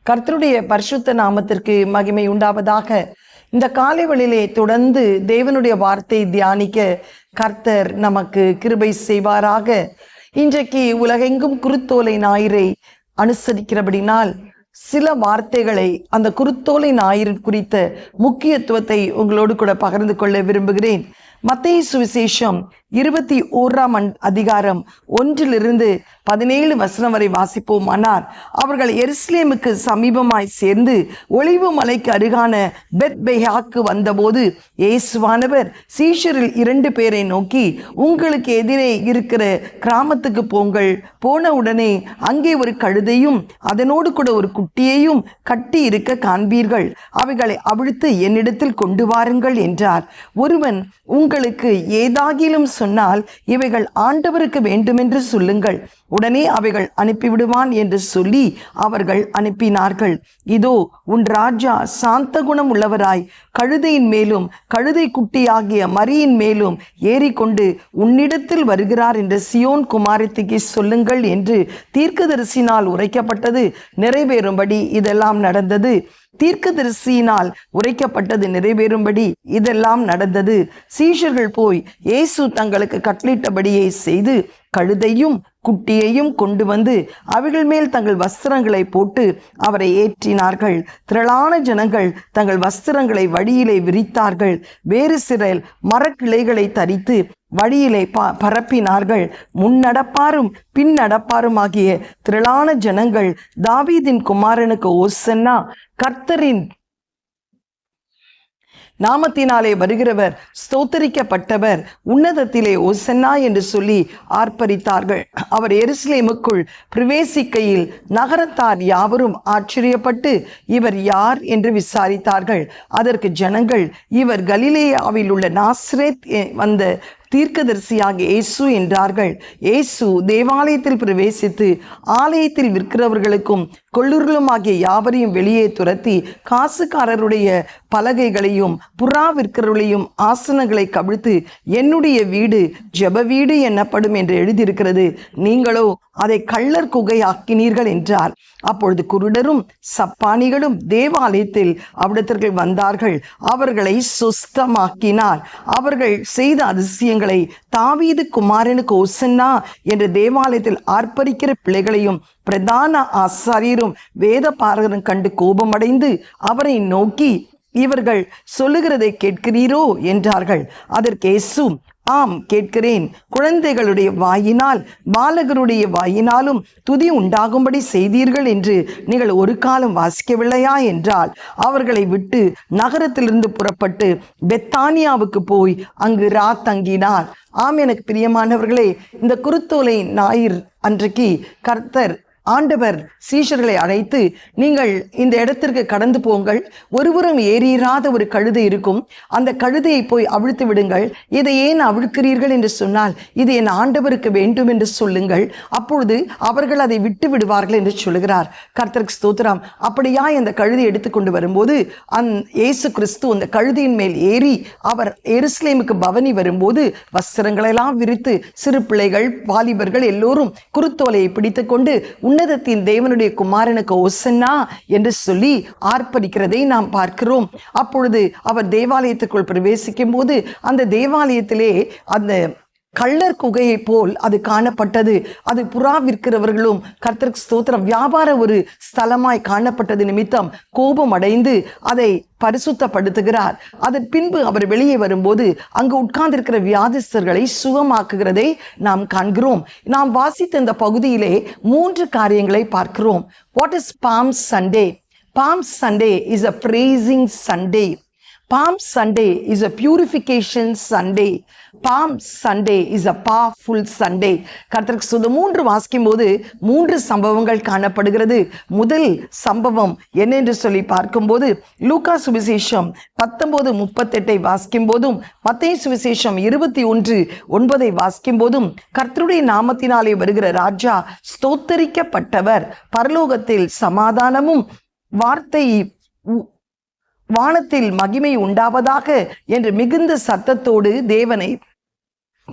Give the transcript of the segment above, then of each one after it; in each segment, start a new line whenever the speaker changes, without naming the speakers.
கர்த்தருடைய பரிசுத்த நாமத்திற்கு மகிமை உண்டாவதாக. இந்த காலைவெளியிலே தொடர்ந்து தேவனுடைய வார்த்தை தியானிக்க கர்த்தர் நமக்கு கிருபை செய்வாராக. இன்றைக்கு உலகெங்கும் குருத்தோலை ஞாயிறை அனுசரிக்கிறபடினால் சில வார்த்தைகளை அந்த குருத்தோலை ஞாயிறு குறித்த முக்கியத்துவத்தை உங்களோடு கூட பகிர்ந்து கொள்ள விரும்புகிறேன். மத்தேயு சுவிசேஷம் 21ஆம் அதிகாரம் 1-17 வசனம் வரை வாசிப்போமானால், அவர்கள் எருசலேமுக்கு சமீபமாய் சேர்ந்து ஒலிவு மலைக்கு அருகான பெத்பேயாக்கு வந்தபோது இயேசுவானவர் சீஷரில் 2 பேரை நோக்கி, உங்களுக்கு எதிரே இருக்கிற கிராமத்துக்கு போங்கள். போன உடனே அங்கே ஒரு கழுதையும் அதனோடு கூட ஒரு குட்டியையும் கட்டி இருக்க காண்பீர்கள். அவைகளை அவிழ்த்து என்னிடத்தில் கொண்டு வாருங்கள் என்றார். ஒருவன் உங்களுக்கு ஏதாகிலும் சொன்னால் இவைகள் ஆண்டவருக்கு வேண்டுமென்று சொல்லுங்கள், உடனே அவைகள் அனுப்பிவிடுவான் என்று சொல்லி அவர்கள் அனுப்பினார்கள். இதோ உன் ராஜா சாந்த குணம் உள்ளவராய் கழுதையின் மேலும் கழுதை குட்டியாகிய மரியின் மேலும் ஏறிக்கொண்டு உன்னிடத்தில் வருகிறார் என்று சியோன் குமாரத்திக்கு சொல்லுங்கள் என்று தீர்க்கதரிசினால் உரைக்கப்பட்டது நிறைவேறும்படி இதெல்லாம் நடந்தது. தீர்க்கதரிசியினால் உரைக்கப்பட்டது நிறைவேறும்படி இதெல்லாம் நடந்தது. சீஷர்கள் போய் இயேசு தங்களுக்கு கட்டளிட்டபடியே செய்து கழுதையும் குட்டியையும் கொண்டு வந்து அவைகள் மேல் தங்கள் வஸ்திரங்களை போட்டு அவரை ஏற்றினார்கள். திரளான ஜனங்கள் தங்கள் வஸ்திரங்களை வழியிலே விரித்தார்கள். வேறு சிலர் மரக்கிளைகளை தரித்து வழியிலே பரப்பினார்கள். முன்னடப்பாரும் பின் நடப்பாரும் ஆகிய திரளான ஜனங்கள், தாவீதின் குமாரனுக்கு ஓசன்னா, கர்த்தரின் நாமத்தினாலே வருகிறவர் ஸ்தோத்தரிக்கப்பட்டவர், உன்னதத்திலே ஓசன்னா என்று சொல்லி ஆர்ப்பரித்தார்கள். அவர் எருசலேமுக்குள் பிரவேசிக்கையில் நகரத்தார் யாவரும் ஆச்சரியப்பட்டு இவர் யார் என்று விசாரித்தார்கள். அதற்கு ஜனங்கள், இவர் கலிலேயாவில் உள்ள நாசரேத் வந்த தீர்க்கதரிசியாகிய இயேசு என்றார்கள். இயேசு தேவாலயத்தில் பிரவேசித்து ஆலயத்தில் விற்கிறவர்களுக்கும் கொள்ளூர்களுமாகிய யாவரையும் வெளியே துரத்தி காசுக்காரருடைய பலகைகளையும் புறா விற்கிறவர்களையும் ஆசனங்களை கவிழ்த்து, என்னுடைய வீடு ஜெப வீடு என்னப்படும் என்று எழுதியிருக்கிறது, நீங்களோ அதை கள்ளர் குகை ஆக்கினீர்கள் என்றார். அப்பொழுது குருடரும் சப்பானிகளும் தேவாலயத்தில் அவ்விடத்திற்கு வந்தார்கள். அவர்களை சுஸ்தமாக்கினார். அவர்கள் செய்த அதிசயங்களை, தாவீது குமாரனுக்கு ஓசன்னா என்று தேவாலயத்தில் ஆர்ப்பரிக்கிற பிள்ளைகளையும் பிரதான ஆசாரியரும் வேத பாரகரும் கண்டு கோபமடைந்து அவரை நோக்கி, இவர்கள் சொல்லுகிறதை கேட்கிறீரோ என்றார்கள். அதற்கு இயேசு, ஆம் கேட்கிறேன். குழந்தைகளுடைய வாயினால் பாலகருடைய வாயினாலும் துதி உண்டாகும்படி செய்தீர்கள் என்று நீங்கள் ஒரு காலம் வாசிக்கவில்லையா என்றால், அவர்களை விட்டு நகரத்திலிருந்து புறப்பட்டு பெத்தானியாவுக்கு போய் அங்கு தங்கினார். ஆம், எனக்கு பிரியமானவர்களே, இந்த குருத்தோலை ஞாயிறு அன்றைக்கு கர்த்தர் ஆண்டவர் சீஷர்களை அழைத்து, நீங்கள் இந்த இடத்திற்கு கடந்து போங்கள், ஒருவரும் ஏறியிராத ஒரு கழுதை இருக்கும், அந்த கழுதையை போய் அவிழ்த்து விடுங்கள். இதை ஏன் அவிழ்க்கிறீர்கள் என்று சொன்னால், இது என் ஆண்டவருக்கு வேண்டும் என்று சொல்லுங்கள், அப்பொழுது அவர்கள் அதை விட்டு விடுவார்கள் என்று சொல்லுகிறார். கர்த்தருக்கு ஸ்தோத்திரம். அப்படியா இந்த கழுதை எடுத்துக்கொண்டு வரும்போது இயேசு கிறிஸ்து அந்த கழுதையின் மேல் ஏறி அவர் எருசலேமுக்கு பவனி வரும்போது வஸ்திரங்களெல்லாம் விரித்து சிறு பிள்ளைகள் வாலிபர்கள் எல்லோரும் குருத்தோலையை பிடித்து கொண்டு உன்னதத்தின் தேவனுடைய குமாரனுக்கு ஓசன்னா என்று சொல்லி ஆர்ப்பரிக்கிறதை நாம் பார்க்கிறோம். அப்பொழுது அவர் தேவாலயத்திற்குள் பிரவேசிக்கும் போது அந்த தேவாலயத்திலே அந்த கள்ளர் குகையை போல் அது காணப்பட்டது. அது புறா விற்கிறவர்களும் கர்த்தருக்கு ஸ்தோத்திரம் வியாபார ஒரு ஸ்தலமாய் காணப்பட்டது நிமித்தம் கோபம் அடைந்து அதை பரிசுத்தப்படுத்துகிறார். அதன் பின்பு அவர் வெளியே வரும்போது அங்கு உட்கார்ந்திருக்கிற வியாதிஸ்தர்களை சுகமாக்குகிறதை நாம் காண்கிறோம். நாம் வாசித்த இந்த பகுதியிலே 3 காரியங்களை பார்க்கிறோம். What is Palm Sunday? Palm Sunday is a praising Sunday. Palm Sunday is a purification Sunday. Palm Sunday is a powerful Sunday. கர்த்தருக்கு ஸ்தோத்திரம். 3 வாசிக்கும் போது 3 சம்பவங்கள் காணப்படுகிறது. முதல் சம்பவம் என்ன என்று சொல்லி பார்க்கும்போது, லூக்கா சுவிசேஷம் 19:38 வாசிக்கும் போதும் மத்தேயு சுவிசேஷம் 21:9 வாசிக்கும் போதும், கர்த்தருடைய நாமத்தினாலே வருகிற ராஜா ஸ்தோத்தரிக்கப்பட்டவர், பரலோகத்தில் சமாதானமும் வார்த்தை வானத்தில் மகிமை உண்டாவதாக என்று மிகுந்த சத்தத்தோடு தேவனை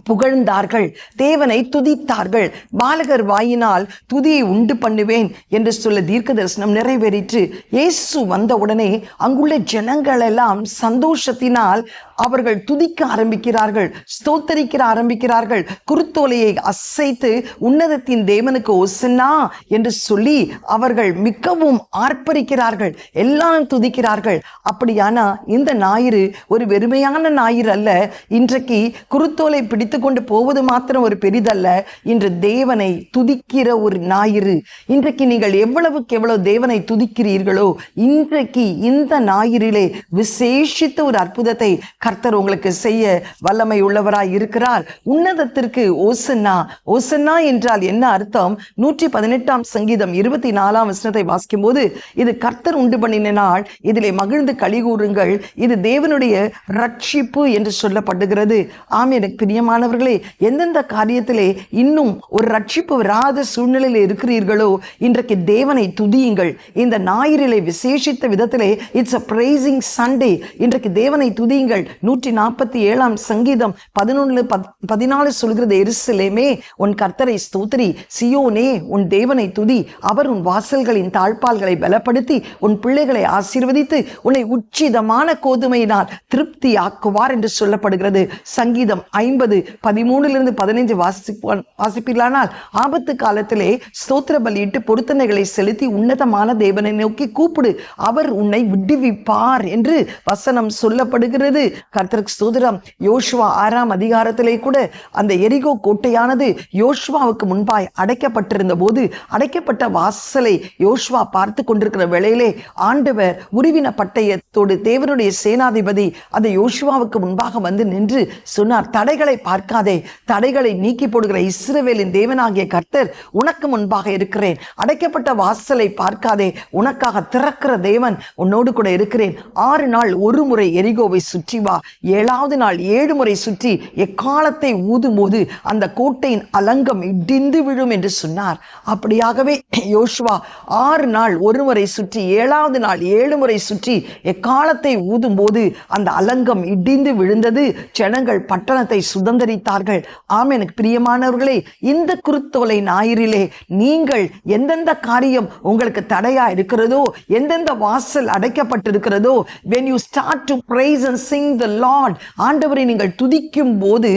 புகழ்ந்தார்கள், தேவனை துதித்தார்கள். பாலகர் வாயினால் துதியை உண்டு பண்ணுவேன் என்று சொல்ல தீர்க்க தரிசனம் நிறைவேறிற்று. இயேசு வந்த உடனே அங்குள்ள ஜனங்கள் எல்லாம் சந்தோஷத்தினால் அவர்கள் துதிக்க ஆரம்பிக்கிறார்கள், ஸ்தோத்தரிக்க ஆரம்பிக்கிறார்கள். குருத்தோலையை அசைத்து உன்னதத்தின் தேவனுக்கு ஓசன்னா என்று சொல்லி அவர்கள் மிகவும் ஆர்ப்பரிக்கிறார்கள், எல்லாம் துதிக்கிறார்கள். அப்படியானா இந்த ஞாயிறு ஒரு வெறுமையான ஞாயிறு அல்ல. இன்றைக்கு குருத்தோலை பிடித்து கொண்டு போவது மாத்திரம் ஒரு பெரிதல்ல. இன்று தேவனை துதிக்கிற ஒரு ஞாயிறு. இன்றைக்கு நீங்கள் எவ்வளவுக்கு எவ்வளவு தேவனை துதிக்கிறீர்களோ, இன்றைக்கு இந்த ஞாயிறிலே விசேஷித்த ஒரு அற்புதத்தை கர்த்தர் உங்களுக்கு செய்ய வல்லமை உள்ளவராய் இருக்கிறார். உன்னதத்திற்கு ஓசன்னா. ஓசன்னா என்றால் என்ன அர்த்தம்? 118 சங்கீதம் 24 வசனத்தை வாசிக்கும் போது, இது கர்த்தர் உண்டு பண்ணின நாள், இதிலே மகிழ்ந்து களிகூறுங்கள், இது தேவனுடைய ரட்சிப்பு என்று சொல்லப்படுகிறது. ஆம், எனக்கு பிரியமானவர்களே, எந்தெந்த காரியத்திலே இன்னும் ஒரு ரட்சிப்பு வராத சூழ்நிலையில் இருக்கிறீர்களோ, இன்றைக்கு தேவனை துதியுங்கள். இந்த ஞாயிறிலே விசேஷித்த விதத்திலே இட்ஸ் a praising Sunday. இன்றைக்கு தேவனை துதியுங்கள். 147 சங்கீதம் 11-14 சொல்கிறது, எருசலேமே உன் கர்த்தரை ஸ்தோத்திரி, சியோனே உன் தேவனை துதி, அவர் உன் வாசல்களின் தாழ்பால்களை பலப்படுத்தி உன் பிள்ளைகளை ஆசீர்வதித்து உன்னை உச்சிதமான கோதுமையினால் திருப்தி ஆக்குவார் என்று சொல்லப்படுகிறது. சங்கீதம் 50:13-15 வாசிப்பீர்களானால், ஆபத்து காலத்திலே ஸ்தோத்திர பலியிட்டு பொருத்தனைகளை செலுத்தி உன்னதமான தேவனை நோக்கி கூப்பிடு, அவர் உன்னை விடுவிப்பார் என்று வசனம் சொல்லப்படுகிறது. கர்த்தருக்கு ஸ்தோத்திரம். யோசுவா 6 அதிகாரத்திலே கூட அந்த எரிகோ கோட்டையானது யோசுவாவுக்கு முன்பாய் அடைக்கப்பட்டிருந்த போது, அடைக்கப்பட்ட வாசலை யோசுவா பார்த்து கொண்டிருக்கிற வேளையிலே ஆண்டவர் உருவின பட்டயத்தோடு தேவனுடைய சேனாதிபதி அந்த யோசுவாவுக்கு முன்பாக வந்து நின்று சொன்னார், தடைகளை பார்க்காதே, தடைகளை நீக்கி போடுகிற இஸ்ரவேலின் தேவனாகிய கர்த்தர் உனக்கு முன்பாக இருக்கிறேன். அடைக்கப்பட்ட வாசலை பார்க்காதே, உனக்காக திறக்கிற தேவன் உன்னோடு கூட இருக்கிறேன். 6 நாள் ஒரு முறை எரிகோவை சுற்றி வா, 7வது நாள் 7 முறை சுற்றி எக்காலத்தை ஊதும் போது அந்த கோட்டையின் அலங்கம் இடிந்து விழும் என்று சொன்னார். அப்படியாகவே யோசுவா 6 நாள் ஒரு முறை சுற்றி 7வது நாள் 7 முறை சுற்றி எக்காலத்தை ஊதும் போது அந்த அலங்கம் இடிந்து விழுந்தது. ஜனங்கள் பட்டணத்தை சுதந்தரித்தார்கள். ஆம், எனக்கு பிரியமானவர்களே, இந்த குருத்தோலை ஞாயிறிலே நீங்கள் எந்தெந்த காரியம் உங்களுக்கு தடையா இருக்கிறதோ, எந்தெந்த வாசல் அடைக்கப்பட்டிருக்கிறதோ, when you start to praise and sing the Lord, ஆண்டவரை நீங்கள் துதிக்கும் போது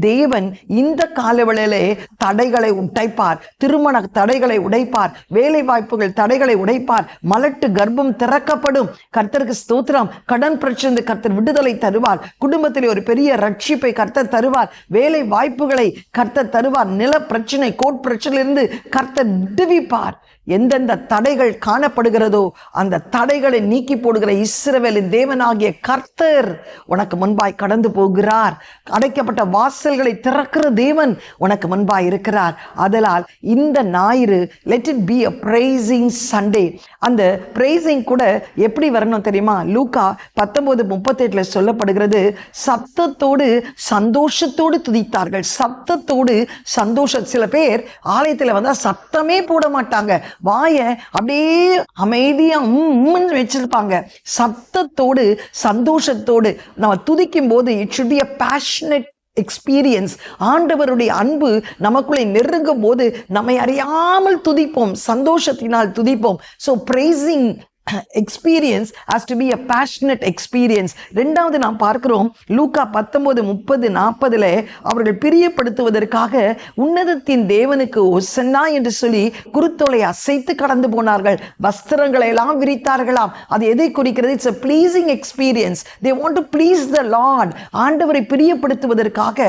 தேவன் இந்த காலவெளியிலே தடைகளை உடைப்பார். திருமண தடைகளை உடைப்பார், வேலை வாய்ப்புகள் தடைகளை உடைப்பார், மலட்டு கர்ப்பம் திறக்கப்படும். கர்த்தருக்கு ஸ்தோத்திரம். கடன் பிரச்சனை கர்த்தர் விடுதலை தருவார். குடும்பத்திலே ஒரு பெரிய ரட்சிப்பை கர்த்தர் தருவார். வேலை வாய்ப்புகளை கர்த்தர் தருவார். நில பிரச்சனை, கோர்ட் பிரச்சனையிலிருந்து கர்த்தர் விடுவிப்பார். எந்தெந்த தடைகள் காணப்படுகிறதோ அந்த தடைகளை நீக்கி போடுகிற இஸ்ரவேலின் தேவனாகிய கர்த்தர் உனக்கு முன்பாய் கடந்து போகிறார். அடைக்கப்பட்ட வாசல்களை திறக்கிற தேவன் உனக்கு முன்பாய் இருக்கிறார். அதனால் இந்த ஞாயிறு let it be a praising Sunday. அந்த praising கூட எப்படி வரணும் தெரியுமா? லூக்கா 19:38 சொல்லப்படுகிறது, சத்தத்தோடு சந்தோஷத்தோடு துதித்தார்கள். சத்தத்தோடு சந்தோஷம். சில பேர் ஆலயத்தில் வந்தா சத்தமே போட மாட்டாங்க, வாய அப்படியே அமைதியா வச்சிருப்பாங்க. சத்தத்தோடு சந்தோஷத்தோடு நம்ம துதிக்கும் போது it should be a passionate experience. ஆண்டவருடைய அன்பு நமக்குள்ளே நெருங்கும் போது நம்மை அறியாமல் துதிப்போம், சந்தோஷத்தினால் துதிப்போம். So praising experience has to be a passionate experience. ரெண்டாவது நாம் பார்க்கிறோம், லூக்கா 19:30-40 அவர்கள் பிரியப்படுத்துவதற்காக உன்னதத்தின் தேவனுக்கு ஓசன்னா என்று சொல்லி குருத்தோலை அசைத்து கடந்து போனார்கள். வஸ்திரங்களை எல்லாம் விரித்தார்களாம். அது எதை குறிக்கிறது? It's a pleasing experience. They want to please the Lord. ஆண்டவரை பிரியப்படுத்துவதற்காக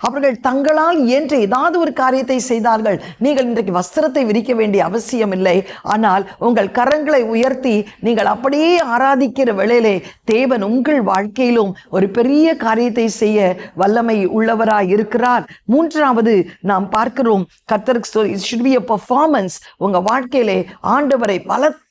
அவர்கள் தங்களால் இயன்ற ஏதாவது ஒரு காரியத்தை செய்தார்கள். நீங்கள் இன்றைக்கு வஸ்திரத்தை விரிக்க வேண்டிய அவசியம் இல்லை. ஆனால் உங்கள் கரங்களை உயர்த்தி நீங்கள் அப்படியே ஆராதிக்கிற வேளையிலே தேவன் உங்கள் வாழ்க்கையிலும் ஒரு பெரிய காரியத்தை செய்ய வல்லமை உள்ளவராய் இருக்கிறார். மூன்றாவது நாம் பார்க்கிறோம், கர்த்தருக்கு it should be a performance. உங்க வாழ்க்கையிலே ஆண்டவரை பலத்த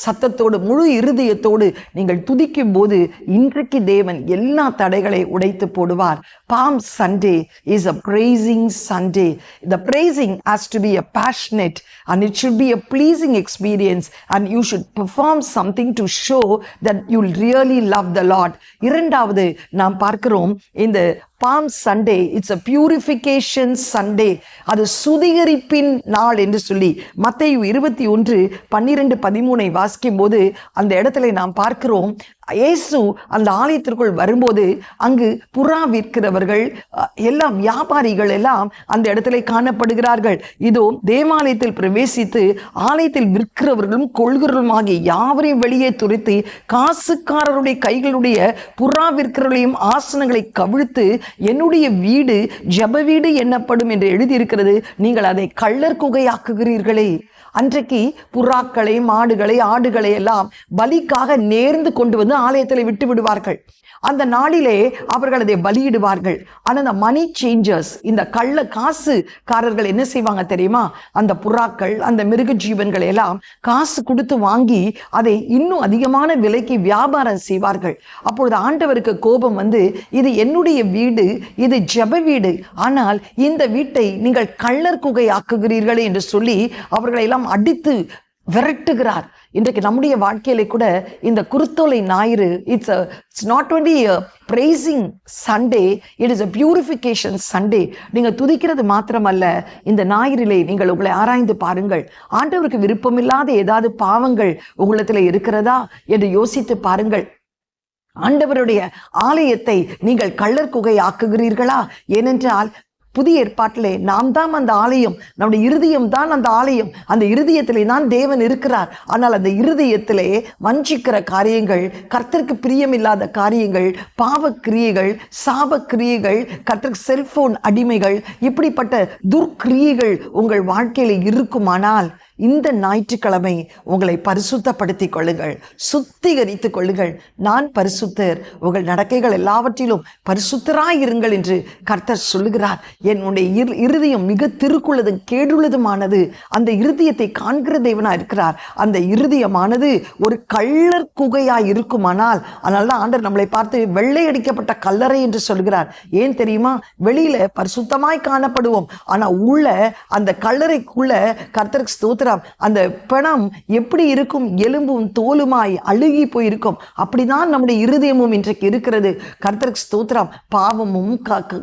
சத்தத்தோடு முழு இருதயத்தோடு நீங்கள் துதிக்கும் போது இன்றைக்கு தேவன் எல்லா தடைகளை உடைத்து போடுவார். Palm Sunday is a praising Sunday. The praising has to be a passionate and it should be a pleasing experience and you should perform something to show that you really love the Lord. இரண்டாவது நாம் பார்க்கிறோம், இந்த Palm Sunday, it's a purification Sunday. அது சுத்திகரிப்பின் நாள் என்று சொல்லி மத்தேயு 21:12-13 வாசிக்கும் போது அந்த இடத்துல நாம் பார்க்கிறோம், இயேசு அந்த ஆலயத்திற்குள் வரும்போது அங்கு புறா விற்கிறவர்கள் எல்லாம் வியாபாரிகள் எல்லாம் அந்த இடத்துல காணப்படுகிறார்கள். இதோ தேவாலயத்தில் பிரவேசித்து ஆலயத்தில் விற்கிறவர்களும் கொள்கிறவர்களும் ஆகிய யாவரையும் வெளியே துரைத்து காசுக்காரருடைய கைகளுடைய புறா விற்கிறவர்களையும் ஆசனங்களை கவிழ்த்து என்னுடைய வீடு ஜெப வீடு எண்ணப்படும் என்று எழுதியிருக்கிறது, நீங்கள் அதை கள்ளர் குகையாக்குகிறீர்களே. அன்றைக்கு புறாக்களை, மாடுகளை, ஆடுகளை எல்லாம் பலிக்காக நேர்ந்து கொண்டு வந்து ஆலயத்தில் விட்டு விடுவார்கள். அந்த நாளிலே அவர்கள் அதை பலியிடுவார்கள். ஆனால் அந்த மணி சேஞ்சர்ஸ், இந்த கள்ள காசுக்காரர்கள் என்ன செய்வாங்க தெரியுமா? அந்த புறாக்கள், அந்த மிருக ஜீவன்களை எல்லாம் காசு கொடுத்து வாங்கி அதை இன்னும் அதிகமான விலைக்கு வியாபாரம் செய்வார்கள். அப்பொழுது ஆண்டவருக்கு கோபம் வந்து, இது என்னுடைய வீடு, இது ஜெப வீடு, ஆனால் இந்த வீட்டை நீங்கள் கள்ளர் குகை ஆக்குகிறீர்களே என்று சொல்லி அவர்களை எல்லாம் அடித்து விரட்டுகிறார். இன்றைக்கு நம்முடைய வாழ்க்கையில கூட இந்த குருத்தோலை ஞாயிறு, it's not only praising Sunday, it is a purification Sunday. நீங்கள் துதிக்கிறது மாத்திரமல்ல, இந்த ஞாயிறிலே நீங்கள் உங்களை ஆராய்ந்து பாருங்கள். ஆண்டவருக்கு விருப்பமில்லாத ஏதாவது பாவங்கள் உங்களிடத்தில் இருக்கிறதா என்று யோசித்து பாருங்கள். ஆண்டவருடைய ஆலயத்தை நீங்கள் கள்ளர் குகை ஆக்குகிறீர்களா? ஏனென்றால் புதிய ஏற்பாட்டிலே நாம் தான் அந்த ஆலயம், நம்முடைய இருதயம் தான் அந்த ஆலயம். அந்த இருதயத்திலே தான் தேவன் இருக்கிறார். ஆனால் அந்த இருதயத்திலே வஞ்சிக்கிற காரியங்கள், கர்த்தருக்கு பிரியமில்லாத காரியங்கள், பாவக்கிரியைகள், சாபக்கிரியைகள், கர்த்தருக்கு செல்போன் அடிமைகள், இப்படிப்பட்ட துர்க்கிரியைகள் உங்கள் வாழ்க்கையில இருக்குமானால் இந்த ஞாயிற்றுக்கிழமை உங்களை பரிசுத்தப்படுத்திக் கொள்ளுங்கள், சுத்திகரித்துக் கொள்ளுங்கள். நான் பரிசுத்தர், உங்கள் நடக்கைகள் எல்லாவற்றிலும் பரிசுத்தராயிருங்கள் என்று கர்த்தர் சொல்லுகிறார். என்னுடைய இருதயம் மிக திருக்குள்ளதும் கேடுள்ளதுமானது. அந்த இருதயத்தை காண்கிற தேவனா இருக்கிறார். அந்த இருதயமானது ஒரு கள்ளர் குகையாய் இருக்குமானால், அதனால்தான் ஆண்டவர் நம்மளை பார்த்து வெள்ளை அடிக்கப்பட்ட கல்லறை என்று சொல்கிறார். ஏன் தெரியுமா? வெளியில பரிசுத்தமாய் காணப்படுவோம், ஆனா உள்ள அந்த கல்லறைக்குள்ள கர்த்தருக்கு ஸ்தோத்திரம், அந்த பிணம் எப்படி இருக்கும்? எலும்பும் தோலுமாய் அழுகி போயிருக்கும். அப்படிதான் நம்முடைய இருதயமும் இன்றைக்கு இருக்கிறது. கர்த்தருக்கு ஸ்தோத்திரம். பாவமும்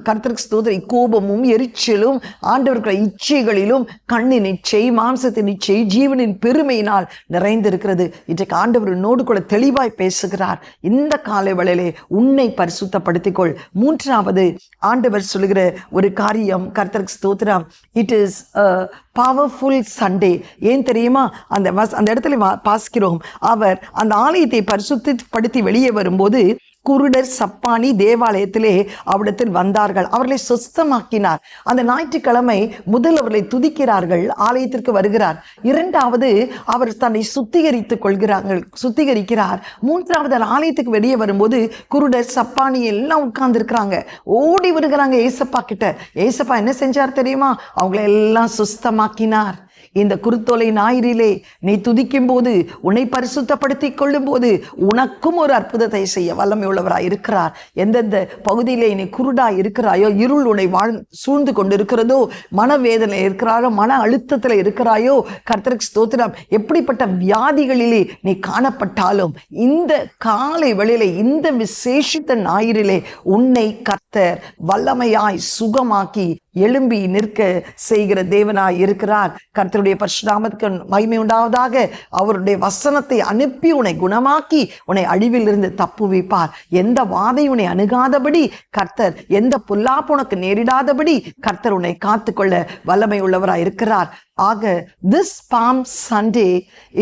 கர்த்தருக்கு ஸ்தோத்திரம், கோபமும் எரிச்சலும், ஆண்டவர்களை இச்சைகளிலும், கண்ணின் இச்சை, மாம்சத்தின் இச்சை, ஜீவனின் பெருமையினால் நிறைந்திருக்கிறது. இன்றைக்கு ஆண்டவர் என்னோடு கூட தெளிவாய் பேசுகிறார். இந்த காலை வேளையிலே உன்னை பரிசுத்தப்படுத்திக்கொள். மூன்றாவது ஆண்டவர் சொல்லுகிற ஒரு காரியம், கர்த்தருக்கு ஸ்தோத்திரம், இட் இஸ் பவர்ஃபுல் சண்டே. ஏன் தெரியுமா? அந்த இடத்துல வாசிக்கிறோம், அவர் அந்த ஆலயத்தை பரிசுத்தப்படுத்தி வெளியே வரும்போது குருடர், சப்பானி தேவாலயத்திலே அவ்விடத்தில் வந்தார்கள், அவர்களை சுத்தமாக்கினார். அந்த ஞாயிற்றுக்கிழமை முதல் அவர்களை துதிக்கிறார்கள், ஆலயத்திற்கு வருகிறார். இரண்டாவது அவர் தன்னை சுத்திகரிக்கிறார். மூன்றாவது ஆலயத்துக்கு வெளியே வரும்போது குருடர், சப்பானி எல்லாம் உட்கார்ந்து இருக்கிறாங்க, ஓடி வருகிறாங்க ஏசப்பா கிட்ட. ஏசப்பா என்ன செஞ்சார் தெரியுமா? அவங்களை எல்லாம் சுத்தமாக்கினார். இந்த குருத்தோலை ஞாயிறிலே நீ துதிக்கும் போது, உன்னை பரிசுத்தப்படுத்திக் கொள்ளும் போது உனக்கும் ஒரு அற்புதத்தை செய்ய வல்லமை உள்ளவராய் இருக்கிறார். எந்தெந்த பகுதியிலே நீ குருடாய் இருக்கிறாயோ, இருள் உன்னை சூழ்ந்து கொண்டு இருக்கிறதோ, மனவேதனை இருக்கிறாயோ, மன அழுத்தத்தில் இருக்கிறாயோ, கர்த்தருக்கு ஸ்தோத்திரம், எப்படிப்பட்ட வியாதிகளிலே நீ காணப்பட்டாலும் இந்த காலை வேளையிலே, இந்த விசேஷித்த ஞாயிறிலே உன்னை கர்த்தர் வல்லமையாய் சுகமாக்கி எழும்பி நிற்க செய்கிற தேவனாய் இருக்கிறார். கர்த்தருடைய பரிசுத்தநாமத்துக்கு மகிமை உண்டாவதாக. அவருடைய வசனத்தை அனுப்பி உன்னை குணமாக்கி உன்னை அழிவில் இருந்து தப்புவிப்பார். எந்த வாதை உன்னை அணுகாதபடி கர்த்தர், எந்த பொல்லாப்பு உனக்கு நேரிடாதபடி கர்த்தர் உன்னை காத்துக்கொள்ள வல்லமை உள்ளவராய் இருக்கிறார். ஆக this Palm Sunday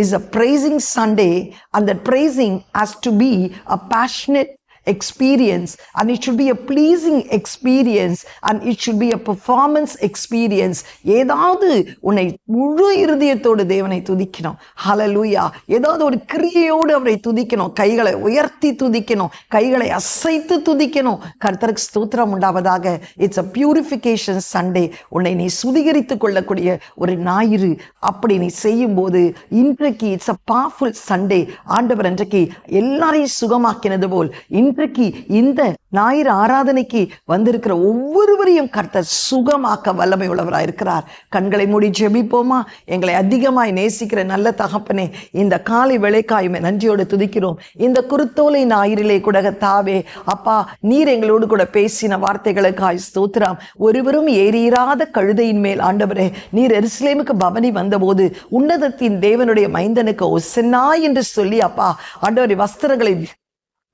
is a praising Sunday, and that praising has to be a passionate experience, and it should be a pleasing experience, and it should be a performance experience. ஏதாவது உன்னை முழு இருதயத்தோடு தேவனை துதிக்கணும். ஹல்லேலூயா. ஏதாவது ஒரு கிரியையோடு அவரை துதிக்கணும். கைகளை உயர்த்தி துதிக்கணும், கைகளை அசைத்து துதிக்கணும். கர்த்தருக்கு ஸ்தோத்திரம் உண்டாவதாக. It's a purification Sunday. உன்னை நீ சுத்திகரித்துக் கொள்ளக்கூடிய ஒரு ஞாயிறு. அப்படி நீ செய்யும் போது இன்றைக்கு இட்ஸ் a powerful Sunday. ஆண்டவர் இன்றைக்கு எல்லாரையும் சுகமாக்கினது போல் இன்றைக்கு இந்த ஞாயிறு ஆராதனைக்கு வந்திருக்கிற ஒவ்வொருவரையும் கர்த்தர் சுகமாக்க வல்லமை உள்ளவராக இருக்கிறார். கண்களை மூடி ஜெபிப்போமா? எங்களை அதிகமாய் நேசிக்கிற நல்ல தகப்பனே, இந்த காலை வேளைக்காயுமே நன்றியோடு துதிக்கிறோம். இந்த குருத்தோலை ஞாயிறிலே கூட தாவே அப்பா, நீர் எங்களோடு கூட பேசின வார்த்தைகளுக்காய் ஸ்தோத்திரம். ஒருவரும் ஏறியிராத கழுதையின் மேல் ஆண்டவரே, நீர் எருசலேமுக்கு பவனி வந்தபோது உன்னதத்தின் தேவனுடைய மைந்தனுக்கு ஒசன்னா என்று சொல்லி அப்பா ஆண்டவரே வஸ்திரங்களை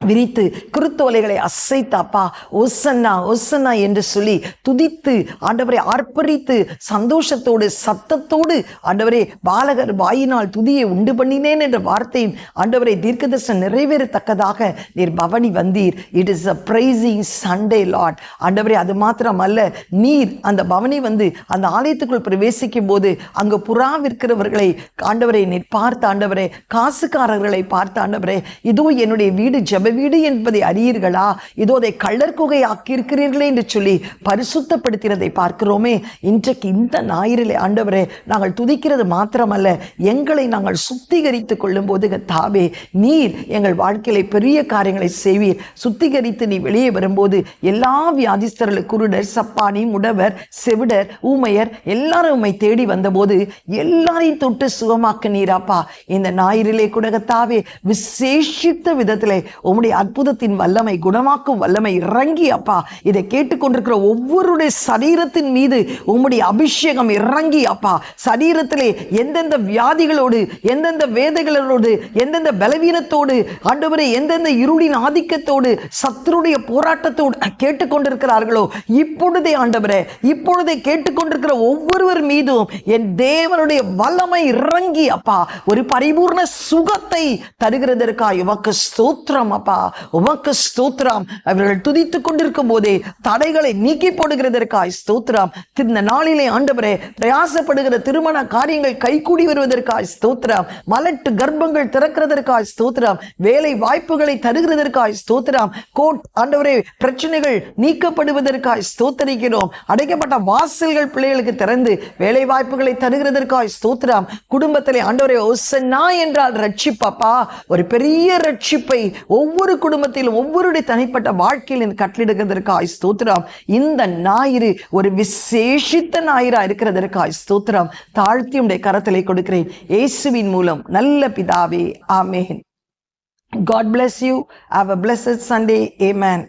விரித்து குருத்தோலைகளை அசைத்தாப்பா ஒசன்னா ஒசன்னா என்று சொல்லி துதித்து ஆண்டவரை ஆர்ப்பரித்து சந்தோஷத்தோடு சத்தத்தோடு ஆண்டவரே பாலகர் வாயினால் துதியை உண்டு பண்ணினேன் என்ற வார்த்தையும் ஆண்டவரை தீர்க்கதரிசனம் நிறைவேறத்தக்கதாக நீர் பவனி வந்தீர். It is a pricing Sunday Lord. ஆண்டவரே, அது மாத்திரம் அல்ல, நீர் அந்த பவனி வந்து அந்த ஆலயத்துக்குள் பிரவேசிக்கும் போது அங்கு புறா விற்கிறவர்களை ஆண்டவரை நீர் பார்த்த ஆண்டவரே, காசுக்காரர்களை பார்த்த ஆண்டவரே, இதோ என்னுடைய வீடு ஜெப வீடு என்பதை அறியீர்களா, இதோ அதை கள்ளர் குகை ஆக்கியிருக்கிறீர்களே என்று சொல்லி பரிசுத்தப்படுத்தினதை பார்க்கிறோமே. இன்றைக்கு இந்த ஞாயிறிலே ஆண்டவரே, நாங்கள் துதிக்கிறது மாத்திரமல்ல, எங்களை நாங்கள் சுத்திகரித்துக் கொள்ளும் போது தாவே நீர் எங்கள் வாழ்க்கையில பெரிய காரியங்களை செய்வீர். சுத்திகரித்து நீ வெளியே வரும்போது எல்லா வியாதிஸ்தர்களும், குருடர், சப்பானி, முடவர், செவிடர், ஊமையர் எல்லாரும் உம்மை தேடி வந்தபோது எல்லாரையும் தொட்டு சுகமாக்க நீராப்பா. இந்த ஞாயிறிலே கூட தாவே விசேஷித்த விதத்திலே உம்முடைய அற்புதத்தின் வல்லமை, குணமாக்கும் வல்லமை இறங்கி அப்பா இதை கேட்டுக்கொண்டிருக்கிற ஒவ்வொருடைய சரீரத்தின் மீது உம்முடைய அபிஷேகம் இறங்கி அப்பா, சரீரத்திலே எந்தெந்த வியாதிகளோடு, எந்தெந்த வேதைகளோடு, எந்தெந்த பலவீனத்தோடு ஆண்டவரே, எந்தெந்த இருளின் ஆதிக்கத்தோடு, சத்துருடைய போராட்டத்தோடு கேட்டுக்கொண்டிருக்கிறார்களோ, இப்பொழுதே ஆண்டவரே, இப்பொழுதே கேட்டுக்கொண்டிருக்கிற ஒவ்வொருவர் மீதும் என் தேவனுடைய வல்லமை இறங்கி அப்பா ஒரு பரிபூர்ண சுகத்தை தருகிறதற்காக உமக்கு ஸ்தோத்திரம் அப்பா, உமக்கு ஸ்தோத்திரம். அவர்கள் துதித்துக் கொண்டிருக்கும் போதே தடைகளை நீக்கி போடுகிறதற்காய் ஸ்தோத்திரம். இந்த நாளிலே ஆண்டவரே, பிரயாசப்படுகிற திருமண காரியங்கள் கைகூடி வருவதற்காய் ஸ்தோத்திரம். மலட்டு கர்ப்பங்கள் திறக்கிறதற்காய் ஸ்தோத்திரம். வேலை வாய்ப்புகளை தருகிறதற்காய் ஸ்தோத்திரம். கோட் ஆண்டவரே, பிரச்சனைகள் நீக்கப்படுவதற்காய் ஸ்தோத்தரிக்கிறோம். அடைக்கப்பட்ட வாசல்கள் பிள்ளைகளுக்கு திறந்து வேலை வாய்ப்புகளை தருகிறதற்காய் ஸ்தோத்திரம். குடும்பத்திலே ஆண்டவரே ஒசன்னா என்றால் ரட்சிப்பப்பா, ஒரு பெரிய ரட்சிப்பை ஒவ்வொரு குடும்பத்திலும் ஒவ்வொருடைய தனிப்பட்ட வாழ்க்கையில் கட்டளிடுகிறதற்காய் ஸ்தோத்திரம். இந்த ஞாயிறு ஒரு விசேஷித்த ஞாயிறா இருக்கிறதற்காய் ஸ்தோத்திரம். தாழ்த்தி உடைய கரத்திலே கொடுக்கிறேன் இயேசுவின் மூலம் நல்ல பிதாவே, ஆமென். God bless you. Have a blessed Sunday. Amen.